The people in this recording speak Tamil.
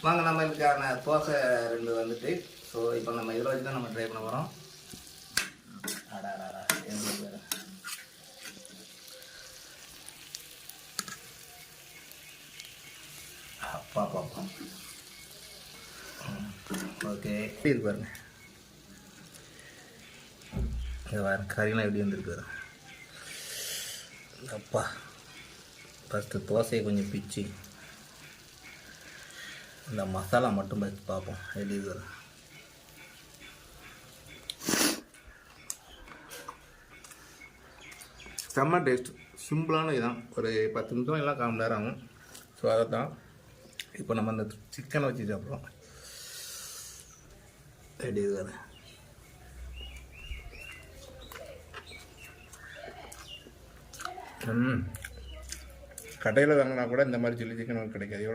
வாங்க நம்மளுக்கான தோசை 2 வந்துட்டு. ஸோ இப்போ நம்ம இதில் வச்சு தான் நம்ம ட்ரை பண்ண போகிறோம். அப்பா பாப்பா ஓகே இது பாருங்க. இது பாருங்க கறிலாம் எப்படி வந்துருக்கு. அப்பா ஃபஸ்ட்டு தோசையை கொஞ்சம் பிச்சு இந்த மசாலா மட்டும் வச்சு பார்ப்போம் எப்படி இது. செம்ம டேஸ்ட். சிம்பிளான இதுதான். ஒரு 10 நிமிஷம் எல்லாம் 1/4 மணி நேரம் ஆகும். ஸோ அதை தான் இப்போ நம்ம அந்த சிக்கனை வச்சு சாப்பிட்றோம். எப்படி இருக்காது. கடையில் வாங்கினா கூட இந்த மாதிரி சில்லி சிக்கன் கிடைக்காது. எவ்வளோ